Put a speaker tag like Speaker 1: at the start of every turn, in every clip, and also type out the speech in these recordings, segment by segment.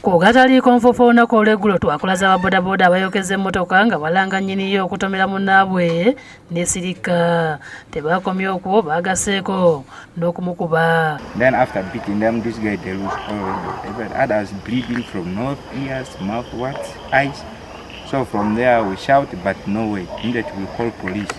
Speaker 1: Ku Agataliiko nfuufu olunaku olw'eggulo twakulaza aba bodaboda abayokeza emmotoka nga balanga nnyiniyo okutomera munnabwe n'esirika. Tebakomye okwo baagaseeko n'okumukuba.
Speaker 2: Then after beating them, this guy they lose others bleeding from nose, ears, mouth, what, eyes. So from there we shout, but no way. Immediately we call police.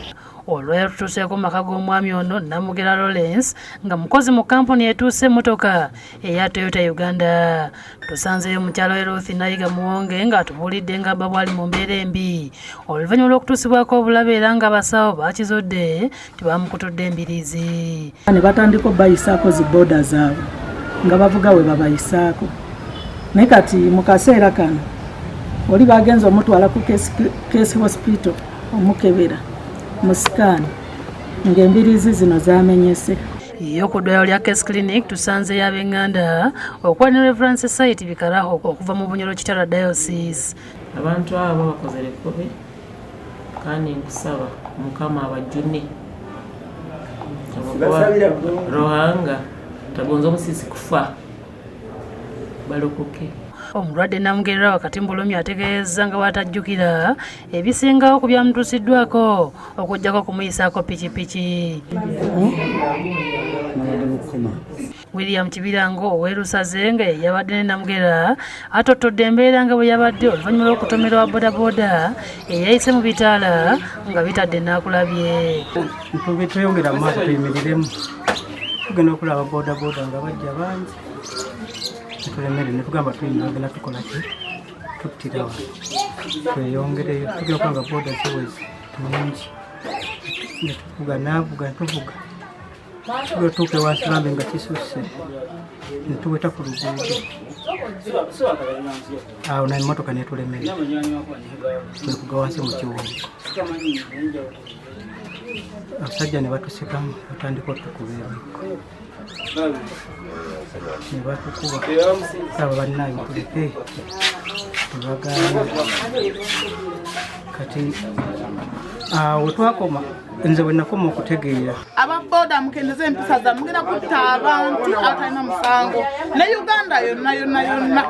Speaker 1: Olwera tutuuseeko maka g'omwami ono Namugera Lawrence nga mukozi mu kampuni etuuse emmotoka eya Toyota Uganda. Tusanzeeyo mukyalo we Ruth Nayiga Muwonge nga atubuulidde nga bba bwali mu mbeera embi oluvannyuma lw'okutuusibwako obulabe era nga basawo baakizodde tebamukutudde embiriizi.
Speaker 3: Ne batandika obbayisaako zi booda zaabwe nga bavuga we babayisaako. Naye kati mu kaseera kano oli bagenza omutwala ku Case Hospital omukebera musikani ng'embiriizi zino zaamenyese.
Speaker 1: Yo ku ddwaliro lya Case Clinic tusanzeeyo ab'enganda okuba ne Reverend Society Bikaraho okuva mu Bunyoro Kitara Diocese.
Speaker 4: Abantu abo bakoze lekkobe kandi nkusaba Mukama abajjune Rohanga tagonza omusisi kufa balokoke. Omulwadde Namugera wakati mbulumi ategeeza nga bw'atajjukira ebisingawo ku byamutuusiddwako okuggyako kumuyisaako pikipiki. William Kibirango ow'erusaze nga yabadde ne Namugera atottodde embeera nga bwe yabadde oluvannyuma lw'okutomerwa bodaboda eyayise mu bitaala nga bitadde n'akulabye.
Speaker 5: Tweyongera mu maaso tuyimiriremu tugenda okulaba bodaboda nga bajja bangi tulemere ne tugamba tuyimagala tukola ki tuttirawo tweyongereyo tugenda okulaba boda ziwezi nyingi ne tuvuga naavuga tuvuga tutuuke wansi lambe nga kisusse ne tuweta ku luguudo awo na emmotoka netulemere twekuga wansi mu kiwongo abasajja ne batusikamu batandika otukuba ebikko ne batukuba abo balinayo tuleke tubagaana kati awo twakoma nze bwe nakoma okutegeera
Speaker 6: ababoda mukendeze empisa za mugenda kutta abantu atalina musango ne Uganda yonna.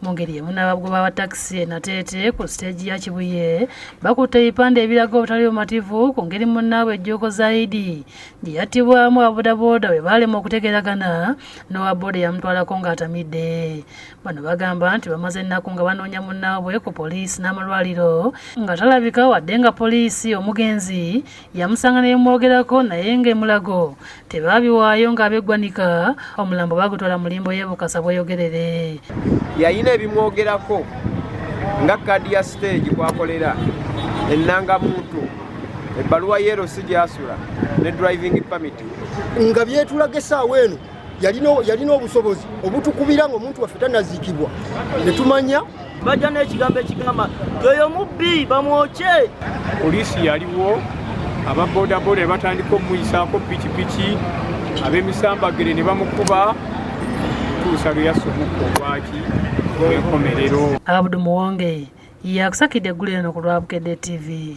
Speaker 1: Mu ngeri emu n'abagoba ba takisi e Nateete ku siteegi ya Kibuye bakutte ebipande ebiraga obutali bumativu ku ngeri munnabwe ejjooko zaidi gye yattibwamu abodaboda bwe baalema okutegeeragana n'owa boda yamutwalako ng'atamidde. Bano bagamba nti bamaze ennaku nga banoonya munnabwe ku poliisi n'amalwaliro nga talabika wadde nga poliisi omugenzi yamusanga n'emwogerako naye ng'emulago tebaabiwaayo ng'abeggwanika omulambo bagutwala mu limbo y'e Bukasa bweyogerere.
Speaker 7: Yayina ebimwogerako nga kadi ya stage kwakolera ennangamuntu ebbaluwa yeerosi gy'asula ne driving permit
Speaker 8: nga byetulaga essaawa eno yalina obusobozi obutukubira ng'omuntu waffe tanaziikibwa ne tumanya
Speaker 9: bajja n'ekigambo ekigamba oyo mubbi bamwoke.
Speaker 10: Poliisi yaliwo ababodaboda ne batandika omuyisaako pikipiki ab'emisambagire ne bamukuba tuusa lwe yasomuka obwaki bw'enkomerero.
Speaker 1: Abdu Muwonge yakusakidde eggulu eno ku lwa Bukedde TV.